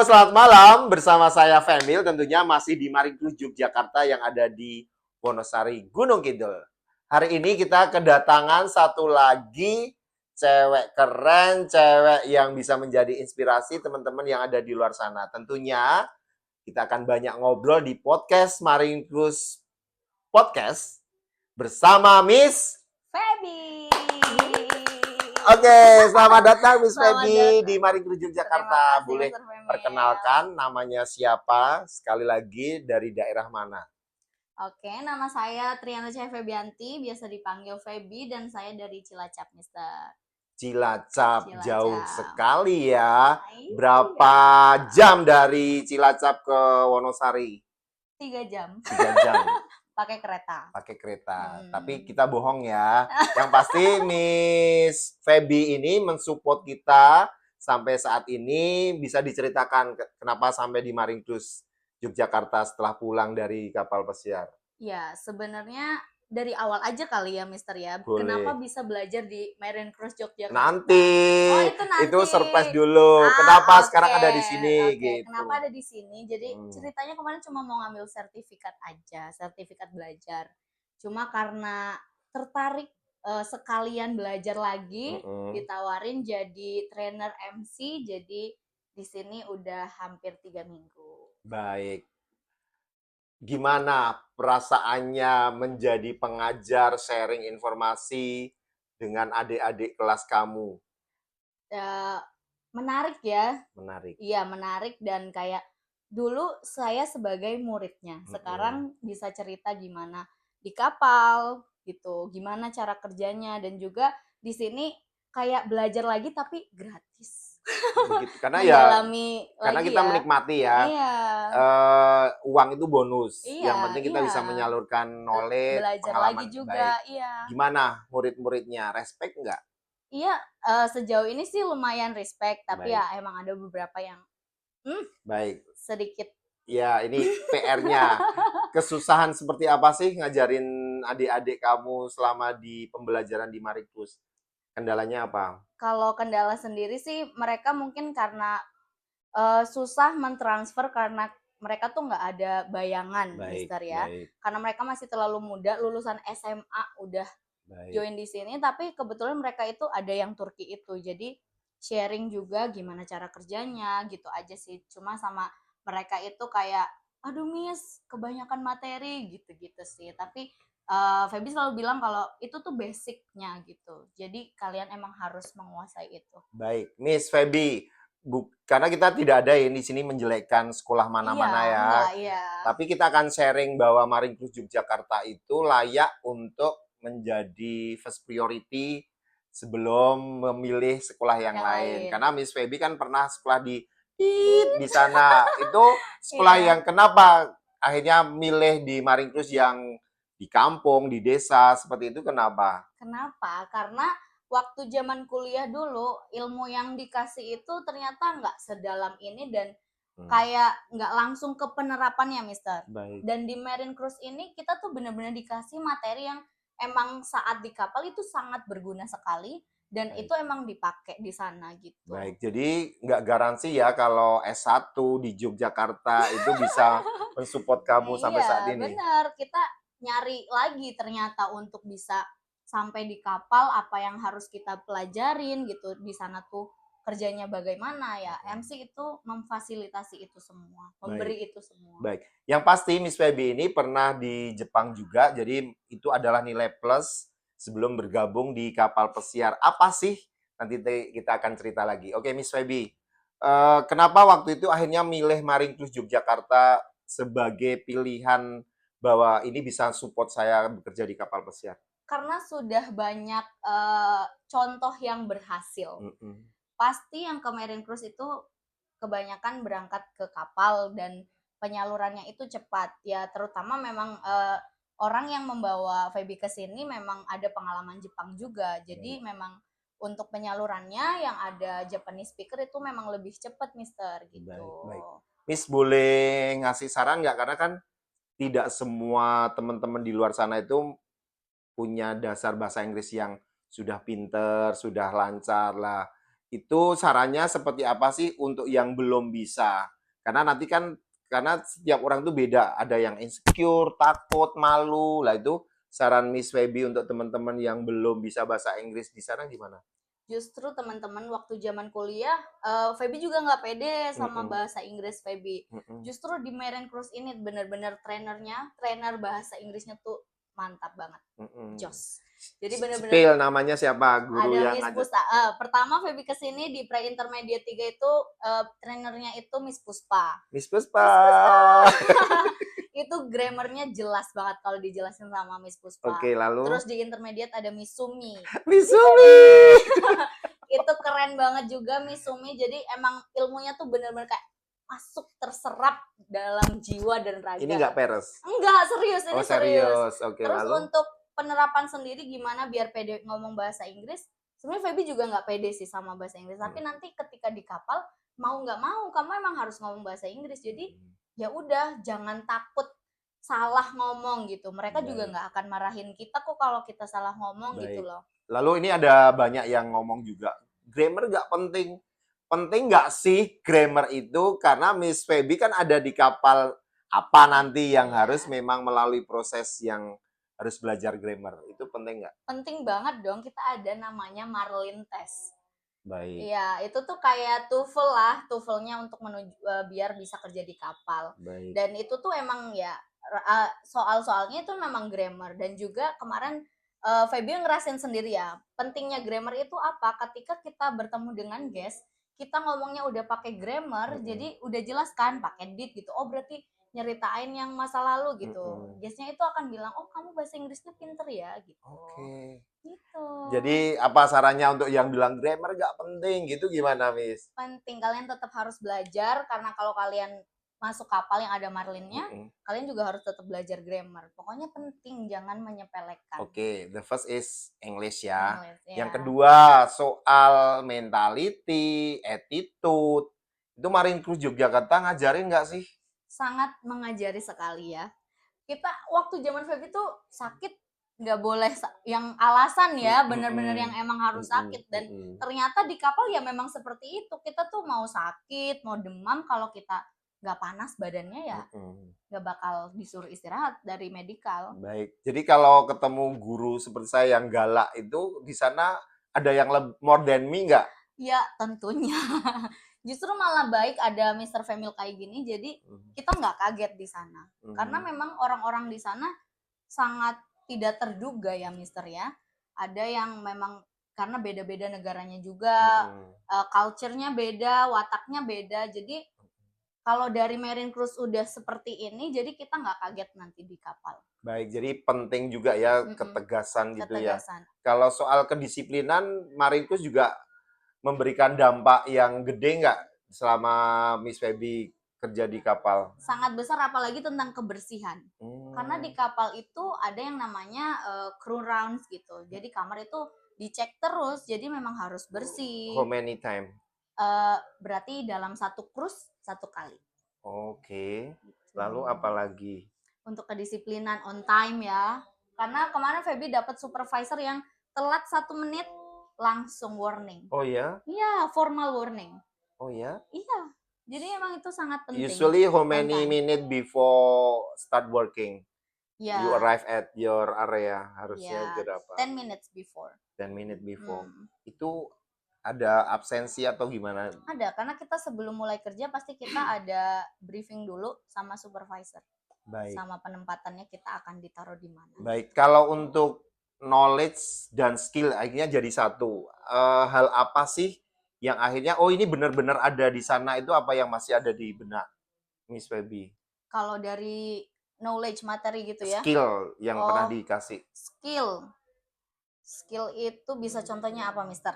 Halo, selamat malam. Bersama saya Femil, tentunya masih di Maringkus, Yogyakarta yang ada di Wonosari, Gunung Kidul. Hari ini kita kedatangan satu lagi cewek keren, cewek yang bisa menjadi inspirasi teman-teman yang ada di luar sana. Tentunya kita akan banyak ngobrol di podcast Maringkus Podcast bersama Miss Feby. Oke, selamat datang Miss Selamat Feby datang. di Maringkus, Terima Yogyakarta. kasih, Boleh Mr. Femil. perkenalkan namanya siapa? Sekali lagi dari daerah mana? Oke, nama saya Triana Cahaya Febianti, biasa dipanggil Feby, dan saya dari Cilacap, Mister. Cilacap, Cilacap. jauh sekali ya. Iya. Berapa jam dari Cilacap ke Wonosari? 3 jam 3 jam pakai kereta. pakai kereta. Tapi kita bohong ya. Yang pasti Miss Feby ini mensupport kita sampai saat ini. Bisa diceritakan kenapa sampai di Maringkus, Yogyakarta setelah pulang dari kapal pesiar? Ya, sebenarnya dari awal aja kali ya, Mister ya. Boleh. Kenapa bisa belajar di Maringkus Yogyakarta? Nanti. Oh, itu nanti. Itu surprise dulu. Kenapa sekarang ada di sini gitu. Kenapa ada di sini? Jadi ceritanya kemarin cuma mau ngambil sertifikat aja, sertifikat belajar. Cuma karena tertarik sekalian belajar lagi, ditawarin jadi trainer MC, jadi di sini udah hampir 3 minggu. Baik. Gimana perasaannya menjadi pengajar, sharing informasi dengan adik-adik kelas kamu? Menarik ya. Menarik. Iya, menarik, dan kayak dulu saya sebagai muridnya, sekarang bisa cerita gimana di kapal gitu, gimana cara kerjanya, dan juga di sini kayak belajar lagi tapi gratis. Begitu. Karena karena kita menikmati ya. Iya. Uang itu bonus. Iya, Yang penting kita bisa menyalurkan knowledge, belajar pengalaman lagi juga. baik. Iya. Gimana murid-muridnya? Respect nggak? Iya, sejauh ini sih lumayan respect, tapi Baik. ya emang ada beberapa yang Baik. sedikit. Ya, ini PR-nya. Kesusahan seperti apa sih ngajarin adik-adik kamu selama di pembelajaran di Maringkus? Kendalanya apa? Kalau kendala sendiri sih mereka mungkin karena susah mentransfer, karena mereka tuh nggak ada bayangan, Mister ya. Karena mereka masih terlalu muda, lulusan SMA udah join di sini, tapi kebetulan mereka itu ada yang Turki itu. Jadi sharing juga gimana cara kerjanya gitu aja sih. Cuma sama mereka itu kayak, aduh Miss, kebanyakan materi gitu-gitu sih. Tapi Feby selalu bilang kalau itu tuh basicnya gitu. Jadi kalian emang harus menguasai itu. Baik, Miss Feby, karena kita tidak ada di sini menjelekkan sekolah mana-mana ya. Iya. Tapi kita akan sharing bahwa Maringkus Yogyakarta itu layak untuk menjadi first priority sebelum memilih sekolah yang lain. Karena Miss Feby kan pernah sekolah di sana. Itu sekolah yang kenapa akhirnya milih di Maringkus yang di kampung, di desa, seperti itu kenapa? Kenapa? Karena waktu zaman kuliah dulu, ilmu yang dikasih itu ternyata nggak sedalam ini, dan kayak nggak langsung ke penerapannya, Mister. Baik. Dan di Maringkus ini kita tuh benar-benar dikasih materi yang emang saat di kapal itu sangat berguna sekali, dan itu emang dipakai di sana gitu. Baik, jadi nggak garansi ya kalau S1 di Yogyakarta itu bisa mensupport kamu sampai saat ini. Iya, benar. Kita nyari lagi ternyata untuk bisa sampai di kapal, apa yang harus kita pelajarin gitu. Di sana tuh kerjanya bagaimana ya. MC itu memfasilitasi itu semua, memberi itu semua. Baik. Yang pasti Miss Feby ini pernah di Jepang juga, jadi itu adalah nilai plus sebelum bergabung di kapal pesiar. Apa sih? Nanti kita akan cerita lagi. Oke, Miss Feby. Kenapa waktu itu akhirnya milih Maringkus Yogyakarta sebagai pilihan bahwa ini bisa support saya bekerja di kapal pesiar? Karena sudah banyak contoh yang berhasil. Pasti yang ke Maringkus itu kebanyakan berangkat ke kapal dan penyalurannya itu cepat. Ya terutama memang orang yang membawa Feby ke sini memang ada pengalaman Jepang juga. Jadi memang untuk penyalurannya yang ada Japanese speaker itu memang lebih cepat, Mister, gitu. Baik. Miss boleh ngasih saran nggak? Karena kan tidak semua teman-teman di luar sana itu punya dasar bahasa Inggris yang sudah pinter, sudah lancar lah. Itu sarannya seperti apa sih untuk yang belum bisa? Karena nanti kan karena setiap orang tuh beda, ada yang insecure, takut, malu. Lah itu saran Miss Feby untuk teman-teman yang belum bisa bahasa Inggris di sana gimana? Justru teman-teman waktu zaman kuliah, Feby juga nggak pede sama Mhm, bahasa Inggris Feby. mhm, Justru di Marine Cruise ini bener-bener trainer bahasa Inggrisnya tuh mantap banget, mhm. jos. Jadi bener-bener Spill namanya siapa guru ada yang Miss ngajar? Puspa. Pertama Feby kesini di pre-intermediate 3 itu trainernya itu Miss Puspa. Miss Puspa. Miss Puspa. Itu grammarnya jelas banget kalau dijelasin sama Miss Puspa. Oke, lalu Terus di intermediate ada Miss Sumi. Miss Miss Sumi. Sumi. Itu keren banget juga Miss Sumi. Jadi emang ilmunya tuh bener-bener kayak masuk terserap dalam jiwa dan Ini raga. nggak peres? Enggak, serius, Oh ini serius. serius, oke Terus lalu? untuk penerapan sendiri gimana biar pede ngomong bahasa Inggris? Sebenarnya Feby juga nggak pede sih sama bahasa Inggris, Hmm. tapi nanti ketika di kapal mau nggak mau kamu emang harus ngomong bahasa Inggris. Jadi Hmm. ya udah jangan takut salah ngomong gitu. Mereka juga Baik. nggak akan marahin kita kok kalau kita salah ngomong gitu Baik. loh. Lalu ini ada banyak yang ngomong juga, grammar nggak penting. Penting nggak sih grammar itu? Karena Miss Feby kan ada di kapal apa nanti yang Iya. harus memang melalui proses yang harus belajar grammar. Itu penting nggak? Penting banget dong, kita ada namanya Marlin Test. Baik, Iya, itu tuh kayak TOEFL lah, TOEFL-nya untuk menuju biar bisa kerja di kapal. baik. Dan itu tuh emang ya soal-soalnya itu memang grammar dan juga kemarin Feby ngerasain sendiri ya. Pentingnya grammar itu apa? Ketika kita bertemu dengan guest, kita ngomongnya udah pakai grammar, Mm-mm. jadi udah jelas kan pakai did gitu. Oh, berarti nyeritain yang masa lalu gitu. Mm-mm. Guestnya itu akan bilang, "Oh, kamu bahasa Inggrisnya pinter ya." gitu. Oke. Gitu. Jadi apa sarannya untuk yang bilang grammar nggak penting gitu gimana, Miss? Penting, kalian tetap harus belajar karena kalau kalian masuk kapal yang ada marlinnya, Mm-mm. kalian juga harus tetap belajar grammar. Pokoknya penting, jangan menyepelekan. Oke, the first is English ya. English Yang ya. kedua soal mentality, attitude. Itu Marine Cruise Yogyakarta ngajarin nggak sih? Sangat mengajari sekali ya. Kita waktu zaman Feby tuh sakit nggak boleh yang alasan ya, bener-bener yang emang harus sakit. Dan ternyata di kapal ya memang seperti itu. Kita tuh mau sakit, mau demam, kalau kita nggak panas badannya ya nggak bakal disuruh istirahat dari medikal. Baik. Jadi kalau ketemu guru seperti saya yang galak itu di sana ada yang more than me nggak? Ya tentunya. Justru malah baik ada Mr. Femil kayak gini, jadi kita nggak kaget di sana. Karena memang orang-orang di sana sangat tidak terduga ya Mister ya. Ada yang memang karena beda-beda negaranya juga, culture-nya beda, wataknya beda. Jadi kalau dari Marine Cruise udah seperti ini, jadi kita nggak kaget nanti di kapal. Baik, jadi penting juga ya ketegasan gitu ya. Ketegasan. Kalau soal kedisiplinan, Marine Cruise juga memberikan dampak yang gede nggak selama Miss Feby kerja di kapal? Sangat besar, apalagi tentang kebersihan. Karena di kapal itu ada yang namanya crew rounds gitu. Jadi kamar itu dicek terus, jadi memang harus bersih. How many time? Berarti dalam satu cruise satu kali. Oke. Gitu. Lalu apa lagi? Untuk kedisiplinan on time ya. Karena kemarin Feby dapat supervisor yang telat 1 menit langsung warning. Oh ya? Iya, formal warning. Oh ya? Iya. Jadi emang itu sangat penting. Usually how many minutes before start working? Yeah. You arrive at your area harusnya Yeah, berapa? 10 minutes before. 10 minutes before. Itu ada absensi atau gimana? Ada, karena kita sebelum mulai kerja pasti kita ada briefing dulu sama supervisor. Baik. Sama penempatannya kita akan ditaruh di mana. Baik, kalau untuk knowledge dan skill akhirnya jadi satu. Hal apa sih yang akhirnya oh ini benar-benar ada di sana, itu apa yang masih ada di benak Miss Feby? Kalau dari knowledge materi gitu ya? Skill yang pernah dikasih. Skill itu bisa contohnya apa, Mister?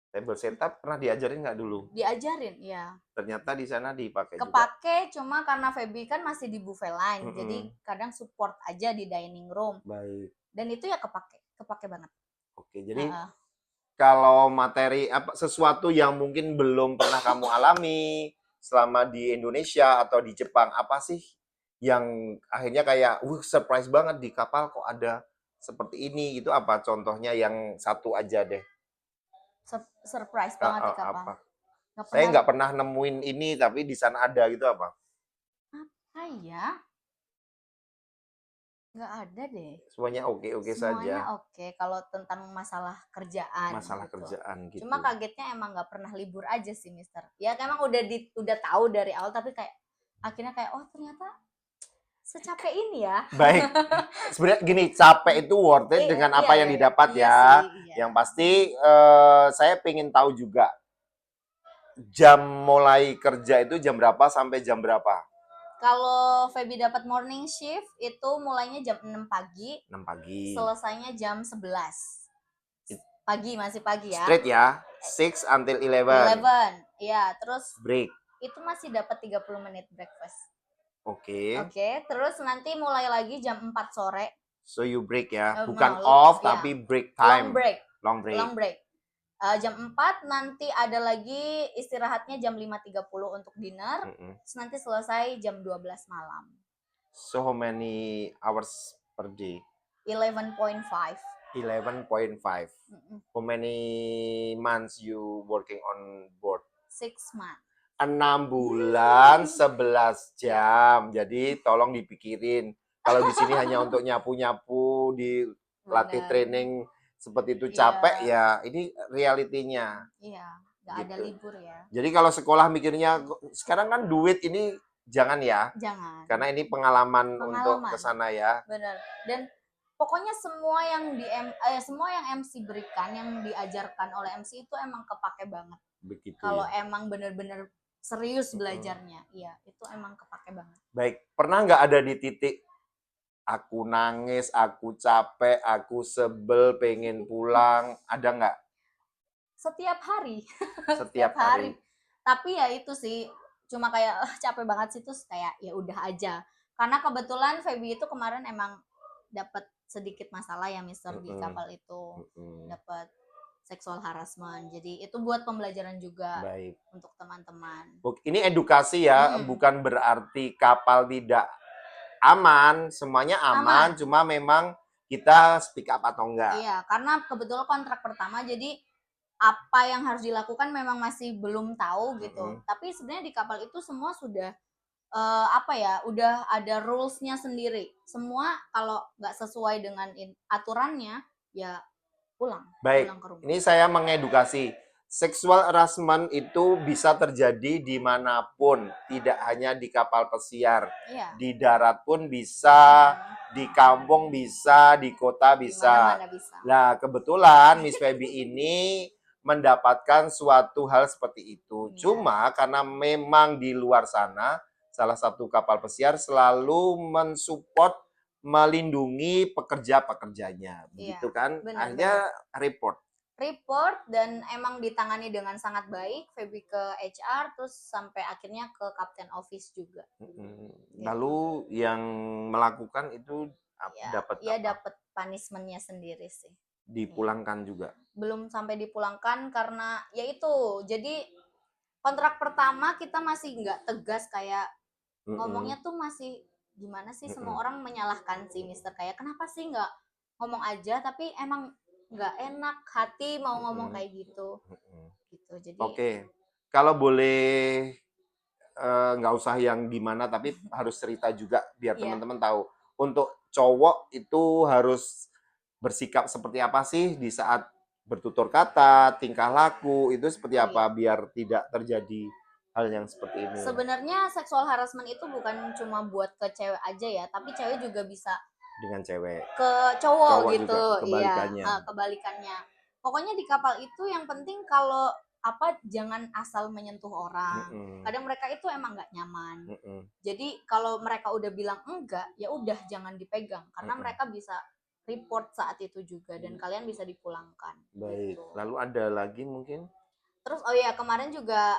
Table setup pernah diajarin nggak dulu? Diajarin, ya. Ternyata di sana dipakai Kepake juga. Cuma karena Feby kan masih di buffet line, jadi kadang support aja di dining room. Baik. Dan itu ya kepake banget. Oke, jadi kalau materi apa sesuatu yang mungkin belum pernah kamu alami selama di Indonesia atau di Jepang, apa sih yang akhirnya kayak surprise banget di kapal kok ada seperti ini gitu, apa contohnya yang satu aja deh? Surprise banget di kapal. Apa? Nggak Saya pernah. nggak pernah nemuin ini, tapi di sana ada gitu apa? Apa ya? Nggak ada deh. Semuanya oke-oke Semuanya saja. oke kalau tentang masalah kerjaan Masalah gitu. kerjaan gitu. Cuma kagetnya emang nggak pernah libur aja sih, Mister. Ya emang udah tahu dari awal, tapi kayak akhirnya kayak oh ternyata secapek ini ya. Baik. Sebenarnya gini, capek itu worth it dengan apa yang didapat iya ya. sih, iya. Yang pasti saya pengen tahu juga jam mulai kerja itu jam berapa sampai jam berapa? Kalau Feby dapat morning shift itu mulainya jam 6 pagi, 6 pagi. selesainya jam 11 pagi, masih pagi ya. Straight ya, 6 until 11. 11, iya. Terus Break. itu masih dapat 30 menit breakfast. Oke. Oke, terus nanti mulai lagi jam 4 sore. So you break ya, No, bukan off ya. tapi break time. Long break. Long break. Long break. Jam 4 nanti ada lagi istirahatnya jam 5.30 untuk dinner. Terus nanti selesai jam 12 malam. So how many hours per day? 11.5. 11.5. How many months you working on board? 6 months. 6 bulan 11 jam. Jadi tolong dipikirin. Kalau di sini hanya untuk nyapu-nyapu, dilatih training seperti itu capek ya. Ini realitinya. Iya, nggak ada libur ya. Jadi kalau sekolah mikirnya sekarang kan duit ini jangan ya. Jangan. Karena ini pengalaman. Untuk ke sana ya. Benar. Dan pokoknya semua yang semua yang MC berikan, yang diajarkan oleh MC itu emang kepake banget. Begitu. Kalau emang benar-benar serius belajarnya, iya itu emang kepake banget. Baik, pernah nggak ada di titik aku nangis, aku capek, aku sebel, pengen pulang, ada nggak? Setiap hari. Setiap hari. Tapi ya itu sih, cuma kayak capek banget sih, terus kayak ya udah aja. Karena kebetulan Feby itu kemarin emang dapat sedikit masalah ya Mister di kapal itu. Dapat sexual harassment. Jadi itu buat pembelajaran juga. Baik. Untuk teman-teman. Ini edukasi ya, bukan berarti kapal tidak aman, semuanya aman, cuma memang kita speak up atau enggak. Iya, karena kebetulan kontrak pertama, jadi apa yang harus dilakukan memang masih belum tahu gitu. Tapi sebenarnya di kapal itu semua sudah udah ada rules-nya sendiri. Semua kalau nggak sesuai dengan aturannya, ya pulang. Baik, pulang ke rumah. Ini saya mengedukasi. Sexual harassment itu bisa terjadi dimanapun, tidak hanya di kapal pesiar. Iya. Di darat pun bisa, di kampung bisa, di kota bisa. Dimana-mana bisa. Nah, kebetulan Miss Feby ini mendapatkan suatu hal seperti itu. Cuma karena memang di luar sana, salah satu kapal pesiar selalu mensupport, melindungi pekerja-pekerjanya, begitu kan? Akhirnya report dan emang ditangani dengan sangat baik. Feby ke HR, terus sampai akhirnya ke Captain Office juga. Lalu yang melakukan itu dapat dapat punishment-nya sendiri sih. Dipulangkan juga? Belum sampai dipulangkan karena ya itu. Jadi kontrak pertama kita masih nggak tegas, kayak ngomongnya tuh masih gimana sih, semua orang menyalahkan sih Mister, kayak kenapa sih nggak ngomong aja, tapi emang nggak enak hati mau ngomong kayak gitu. Jadi Oke. Kalau boleh nggak usah yang gimana, tapi harus cerita juga biar teman-teman tahu. Untuk cowok itu harus bersikap seperti apa sih di saat bertutur kata, tingkah laku itu seperti apa biar tidak terjadi hal yang seperti ini. Sebenarnya sexual harassment itu bukan cuma buat ke cewek aja ya, tapi cewek juga bisa dengan cewek ke cowok gitu. Juga, kebalikannya. Iya, kebalikannya. Pokoknya di kapal itu yang penting kalau jangan asal menyentuh orang. Kadang mereka itu emang nggak nyaman. Jadi kalau mereka udah bilang enggak, ya udah jangan dipegang, karena mereka bisa report saat itu juga, dan kalian bisa dipulangkan. Baik. Gitu. Lalu ada lagi mungkin? Terus kemarin juga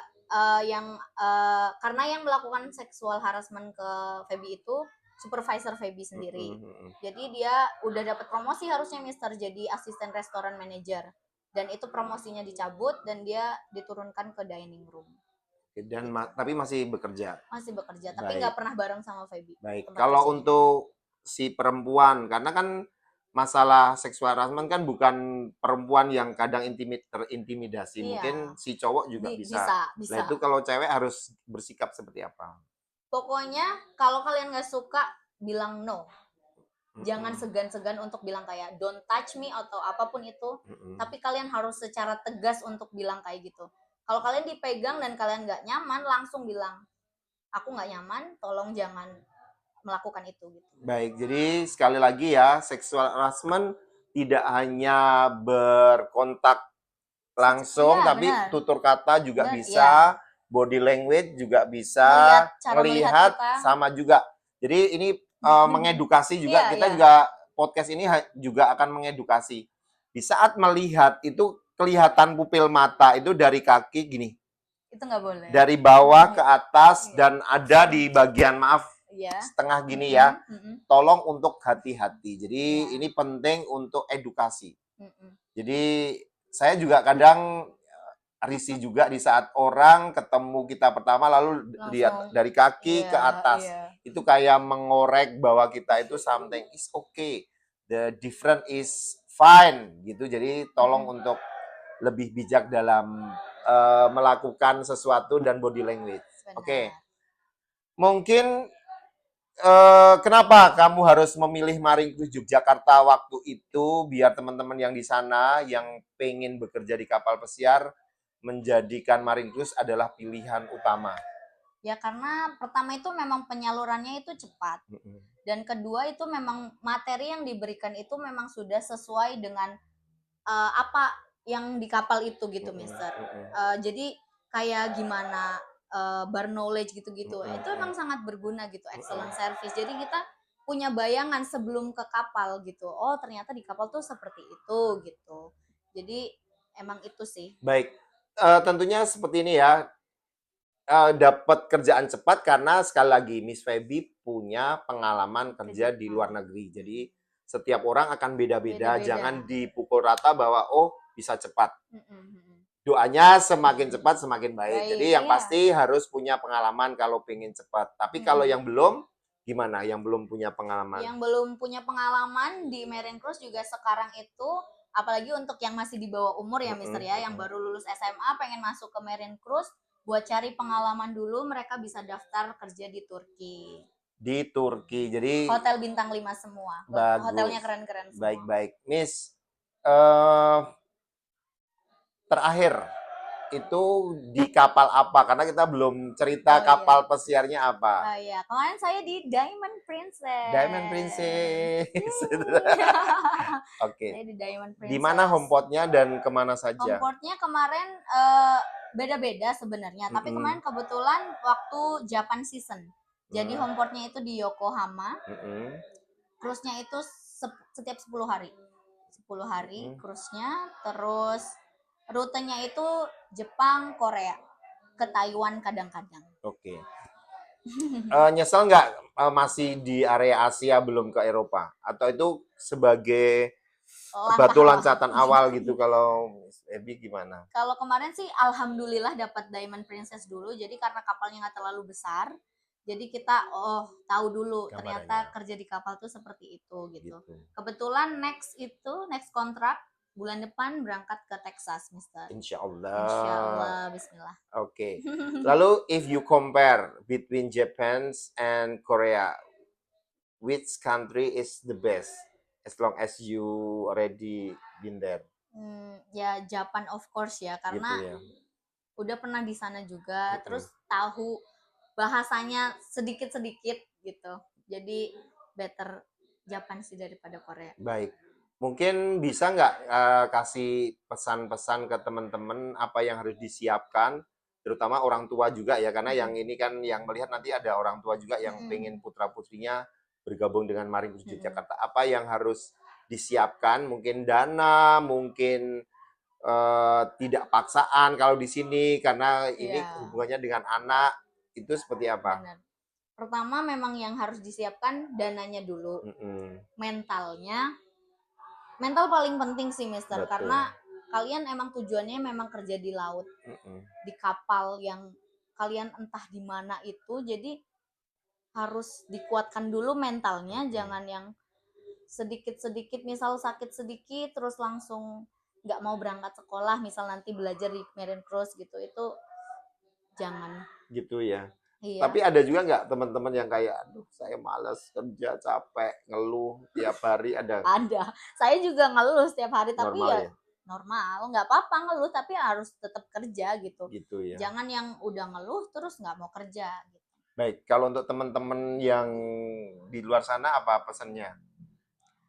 karena yang melakukan sexual harassment ke Feby itu supervisor Feby sendiri. Jadi dia udah dapat promosi harusnya Mister, jadi asisten restoran manager. Dan itu promosinya dicabut dan dia diturunkan ke dining room. Dan tapi masih bekerja? Masih bekerja, tapi nggak pernah bareng sama Feby. Baik. Kalau untuk si perempuan, karena kan masalah seksual harassment kan bukan perempuan yang kadang terintimidasi, Iya. mungkin si cowok juga bisa. Nah itu kalau cewek harus bersikap seperti apa? Pokoknya kalau kalian nggak suka, bilang no. Jangan segan-segan untuk bilang kayak don't touch me atau apapun itu. Tapi kalian harus secara tegas untuk bilang kayak gitu. Kalau kalian dipegang dan kalian nggak nyaman, langsung bilang, aku nggak nyaman, tolong jangan melakukan itu gitu. Baik, jadi sekali lagi ya, sexual harassment tidak hanya berkontak langsung, Iya, tapi benar. tutur kata juga Benar, bisa, iya. body language juga bisa, Cara melihat melihat kita. sama juga. Jadi ini mengedukasi juga, Iya, kita iya. juga podcast ini juga akan mengedukasi. Di saat melihat itu kelihatan pupil mata itu dari kaki gini. Itu nggak boleh. Dari bawah ke atas dan ada di bagian setengah gini ya. Tolong untuk hati-hati. Jadi ini penting untuk edukasi. Jadi saya juga kadang risih juga di saat orang ketemu kita pertama lalu lihat dari kaki ke atas. Itu kayak mengorek bahwa kita itu something is okay. The different is fine gitu. Jadi tolong untuk lebih bijak dalam melakukan sesuatu dan body language. Oke. Mungkin kenapa kamu harus memilih Maringkus Yogyakarta waktu itu biar teman-teman yang di sana yang pengen bekerja di kapal pesiar menjadikan Maringkus adalah pilihan utama? Ya karena pertama itu memang penyalurannya itu cepat. Dan kedua itu memang materi yang diberikan itu memang sudah sesuai dengan apa yang di kapal itu gitu, Mister. Jadi kayak gimana bar knowledge gitu-gitu. Itu emang sangat berguna gitu, excellent service. Jadi kita punya bayangan sebelum ke kapal gitu. Oh, ternyata di kapal tuh seperti itu gitu. Jadi emang itu sih. Baik. Tentunya seperti ini ya. Dapat kerjaan cepat karena sekali lagi Miss Feby punya pengalaman kerja di luar negeri. Jadi setiap orang akan beda-beda. Jangan dipukul rata bahwa oh bisa cepat. Doanya semakin cepat semakin baik. Jadi yang pasti harus punya pengalaman kalau pengen cepat. Tapi kalau yang belum, gimana? Yang belum punya pengalaman? Yang belum punya pengalaman di Marine Cruise juga sekarang itu, apalagi untuk yang masih di bawah umur ya Mister ya, yang baru lulus SMA pengen masuk ke Marine Cruise, buat cari pengalaman dulu mereka bisa daftar kerja di Turki. Di Turki, jadi hotel bintang 5 semua. Bagus. Hotelnya keren-keren semua. Baik-baik. Miss, terakhir itu di kapal apa? Karena kita belum cerita kapal pesiarnya apa. Oh iya, kemarin saya di Diamond Princess. Diamond Princess. Oke. Saya di Diamond Princess. Di mana homeport-nya dan kemana saja? Homeport-nya kemarin beda-beda sebenarnya, tapi kemarin kebetulan waktu Japan season. Jadi homeport-nya itu di Yokohama. Cruise-nya itu setiap 10 hari. 10 hari cruise-nya, terus rutenya itu Jepang, Korea, ke Taiwan kadang-kadang. Oke. Nyesel nggak masih di area Asia belum ke Eropa? Atau itu sebagai batu loncatan awal gitu kalau Ebi gimana? Kalau kemarin sih alhamdulillah dapat Diamond Princess dulu, jadi karena kapalnya nggak terlalu besar, jadi kita tahu dulu ternyata kerja di kapal tuh seperti itu gitu. Kebetulan next kontrak bulan depan berangkat ke Texas, Mister. Insya Allah. Insya Allah, Bismillah. Oke. Lalu if you compare between Japan and Korea, which country is the best? As long as you already been there. Ya Japan of course ya, karena gitu ya. Udah pernah di sana juga, terus tahu bahasanya sedikit-sedikit gitu. Jadi better Japan sih daripada Korea. Baik. Mungkin bisa nggak kasih pesan-pesan ke teman-teman apa yang harus disiapkan, terutama orang tua juga ya, karena yang ini kan yang melihat nanti ada orang tua juga yang pengen putra-putrinya bergabung dengan Maringkus Yogyakarta. Apa yang harus disiapkan? Mungkin dana, mungkin tidak paksaan kalau di sini karena ini hubungannya dengan anak, itu seperti apa? Benar. Pertama memang yang harus disiapkan dananya dulu, mental paling penting sih Mister. Betul. Karena kalian emang tujuannya memang kerja di laut, di kapal yang kalian entah di mana itu, jadi harus dikuatkan dulu mentalnya, jangan yang sedikit-sedikit, misal sakit sedikit terus langsung nggak mau berangkat sekolah, misal nanti belajar di Marine Cruise gitu, itu jangan. Gitu ya. Iya. Tapi ada juga nggak teman-teman yang kayak, aduh saya malas kerja, capek, ngeluh tiap hari, ada? Ada. Saya juga ngeluh setiap hari, tapi Normal ya ya? normal, nggak apa-apa ngeluh, tapi harus tetap kerja gitu. Gitu ya. Jangan yang udah ngeluh terus nggak mau kerja gitu. Baik, kalau untuk teman-teman yang di luar sana apa pesannya?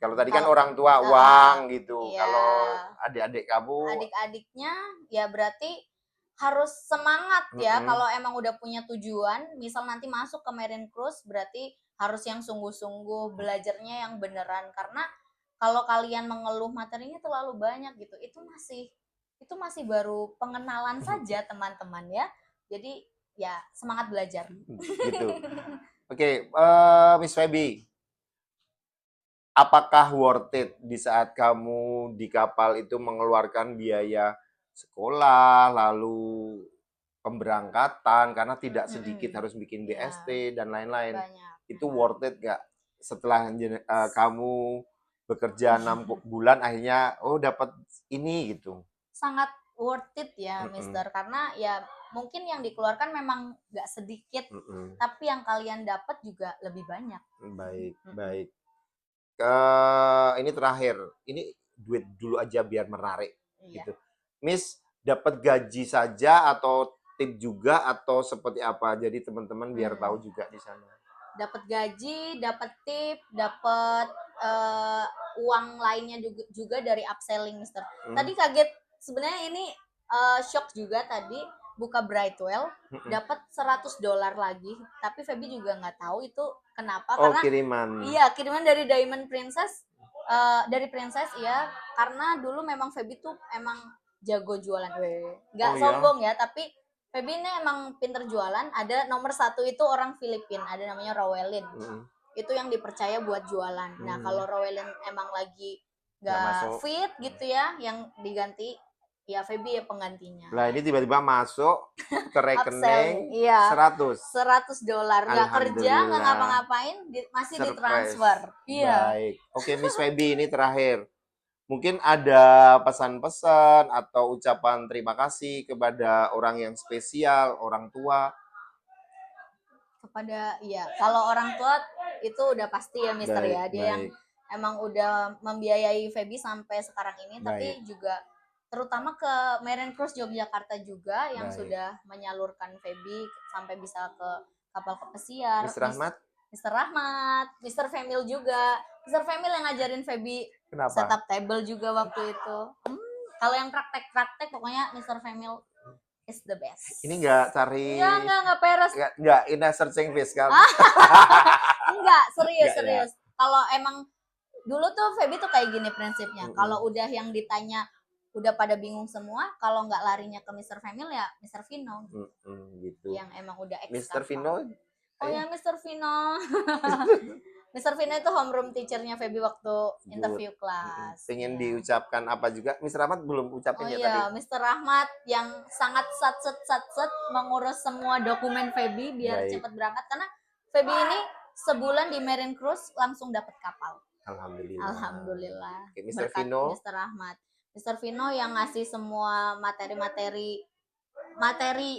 Kalau tadi kan Kalau orang tua uang gitu. iya. Kalau adik-adik kamu, Adik-adiknya ya berarti harus semangat ya. Mm-mm. Kalau emang udah punya tujuan, misal nanti masuk ke Marine Cruise, berarti harus yang sungguh-sungguh, belajarnya yang beneran. Karena kalau kalian mengeluh materinya terlalu banyak gitu, itu masih baru pengenalan saja teman-teman ya. Jadi ya semangat belajar. gitu. Oke, Miss Feby, apakah worth it di saat kamu di kapal itu mengeluarkan biaya sekolah, lalu pemberangkatan, karena tidak sedikit harus bikin Iya. BST dan lain-lain. Banyak. Itu worth it nggak? Setelah kamu bekerja 6 bulan, akhirnya dapat ini gitu. Sangat worth it ya, Mister. Karena ya mungkin yang dikeluarkan memang nggak sedikit, tapi yang kalian dapat juga lebih banyak. Baik, baik. Ini terakhir, ini duit dulu aja biar menarik. Iya. Gitu. Miss, dapat gaji saja atau tip juga atau seperti apa? Jadi teman-teman biar tahu juga di sana. Dapat gaji, dapat tip, dapat uang lainnya juga dari upselling, Mister. Tadi kaget, sebenarnya ini shock juga tadi buka Brightwell dapat $100 lagi, tapi Feby juga nggak tahu itu kenapa. Karena kiriman. Iya, kiriman dari Diamond Princess, dari Princess ya, karena dulu memang Feby tuh emang jago jualan, nggak sombong ya, tapi Feby ini emang pinter jualan. Ada nomor 1 itu orang Filipina, ada namanya Rowelyn. Itu yang dipercaya buat jualan. Nah, kalau Rowelyn emang lagi nggak fit gitu ya, yang diganti ya Feby ya penggantinya. Lah ini tiba-tiba masuk ke rekening $100. Nggak kerja, nggak ngapa-ngapain, masih ditransfer. Iya. Baik. Oke, Miss Feby, ini terakhir. Mungkin ada pesan-pesan atau ucapan terima kasih kepada orang yang spesial, orang tua. Kalau orang tua itu udah pasti ya, Mister ya. Dia yang emang udah membiayai Feby sampai sekarang ini, tapi juga terutama ke Marine Cruise Yogyakarta juga yang sudah menyalurkan Feby sampai bisa ke kapal pesiar. Mr. Rahmat, Mr. Femil juga. Mr. Femil yang ngajarin Feby setup table juga waktu itu. Kalau yang praktek-praktek pokoknya Mr. Femil is the best. Ini nggak cari... Nggak peres. Nggak, ini searching fish kan? Enggak, serius. Kalau emang dulu tuh Feby tuh kayak gini prinsipnya. Kalau udah yang ditanya udah pada bingung semua, kalau nggak larinya ke Mr. Femil ya Mr. Vino. Gitu. Yang emang udah Mr. Vino? Oh ya, Mr. Vino. Mr. Vino itu homeroom teachernya Feby waktu interview kelas. Pengen diucapkan apa juga? Mr. Rahmat belum ucapin ya tadi? Mr. Rahmat yang sangat satset mengurus semua dokumen Feby biar cepat berangkat. Karena Feby ini sebulan di Marine Cruise langsung dapat kapal. Alhamdulillah. Oke, Mr. Vino. Mr. Rahmat. Mr. Vino yang ngasih semua materi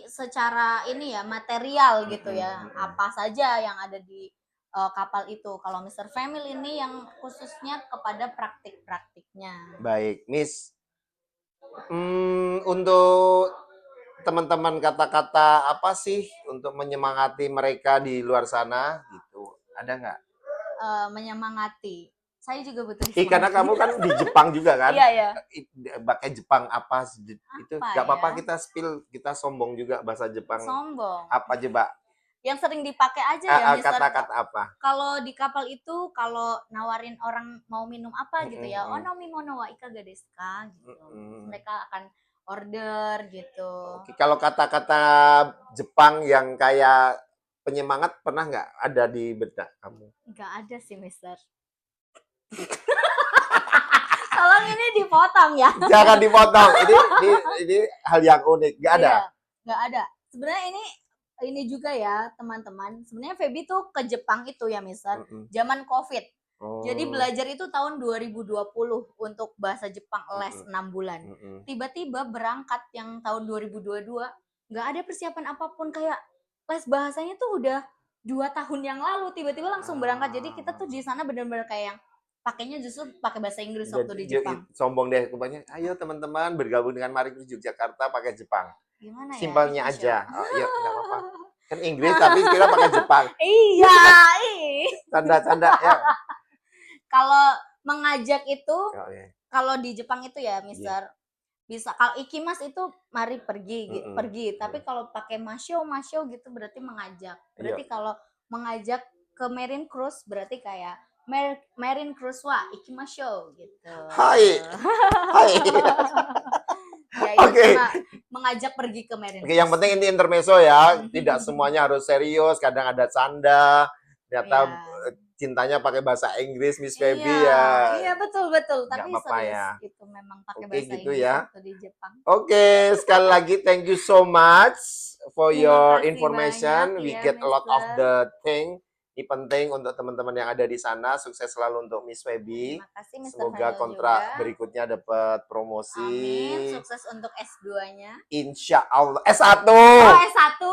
secara ini ya, material gitu ya, apa saja yang ada di kapal itu. Kalau Mr. Femil ini yang khususnya kepada praktik-praktiknya. Baik, Miss. Untuk teman-teman, kata-kata apa sih untuk menyemangati mereka di luar sana gitu? Ada nggak? Menyemangati. Saya juga butuh karena kamu kan di Jepang juga kan? Iya. Pakai Jepang apa itu nggak apa-apa, kita spill, kita sombong juga bahasa Jepang. Sombong. Apa coba? Yang sering dipakai aja ya, Mister. Kata-kata apa? Kalau di kapal itu kalau nawarin orang mau minum apa gitu ya, onomimono wa ikaga desu ka gitu. Mereka akan order gitu. Oke, kalau kata-kata Jepang yang kayak penyemangat pernah nggak ada di benak kamu? Nggak ada sih, Mister. Tolong ini dipotong ya. Jangan dipotong. Ini hal yang unik. Nggak ada. Nggak ada. Sebenarnya ini juga ya teman-teman. Sebenarnya Feby tuh ke Jepang itu ya, Mister. Zaman COVID. Jadi belajar itu tahun 2020 untuk bahasa Jepang les 6 bulan. Tiba-tiba berangkat yang tahun 2022, nggak ada persiapan apapun, kayak les bahasanya tuh udah 2 tahun yang lalu, tiba-tiba langsung berangkat. Jadi kita tuh di sana benar-benar kayak yang pakainya justru pakai bahasa Inggris waktu di Jepang. Sombong deh kebanyakan. Ayo teman-teman bergabung dengan Marikus Yogyakarta pakai Jepang. Gimana ya? Simpelnya aja. Oh, yuk, nggak apa-apa. Kan Inggris tapi kita pakai Jepang. Iya, Canda-canda ya. Kalau mengajak itu, kalau di Jepang itu ya, Mister, bisa. Kalau ikimas itu mari pergi, pergi. Tapi kalau pakai masyo gitu berarti mengajak. Berarti kalau mengajak ke Marine Cruise berarti kayak Marine Cruise wa ikimasyo gitu. Hai. Ya itu cuma mengajak pergi ke Marine Cruise. Yang penting ini intermezzo ya, tidak semuanya harus serius, kadang ada canda. Ternyata cintanya pakai bahasa Inggris, Miss Feby ya. Iya betul. Tapi serius ya. Itu memang pakai bahasa gitu Inggris ya. waktu di Jepang. Oke, sekali lagi thank you so much for your information. We get a lot of the thing. Ini penting untuk teman-teman yang ada di sana. Sukses selalu untuk Miss Feby. Terima kasih Mr. Semoga Fadil kontrak juga. berikutnya dapat promosi. Amin. Sukses untuk S2-nya. Insya Allah. S1. Oh, S1.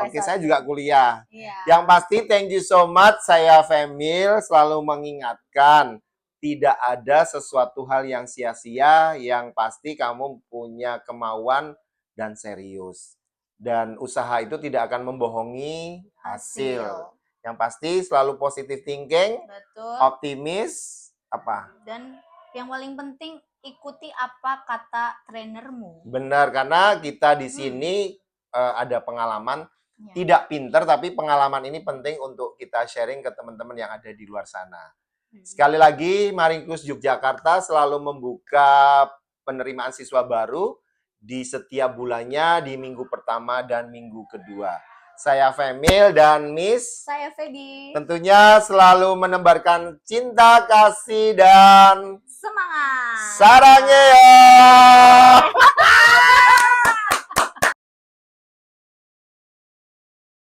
Oke, saya juga kuliah. Iya. Yang pasti thank you so much. Saya Femil selalu mengingatkan, tidak ada sesuatu hal yang sia-sia, yang pasti kamu punya kemauan dan serius. Dan usaha itu tidak akan membohongi hasil. Yang pasti selalu positive thinking, optimis, apa? Dan yang paling penting ikuti apa kata trainermu. Benar, karena kita di sini ada pengalaman, tidak pinter tapi pengalaman ini penting untuk kita sharing ke teman-teman yang ada di luar sana. Sekali lagi, Marikus Yogyakarta selalu membuka penerimaan siswa baru di setiap bulannya di minggu pertama dan minggu kedua. Saya Femil dan Miss. Saya Feby. Tentunya selalu menebarkan cinta, kasih, dan semangat. Sarangnya ya.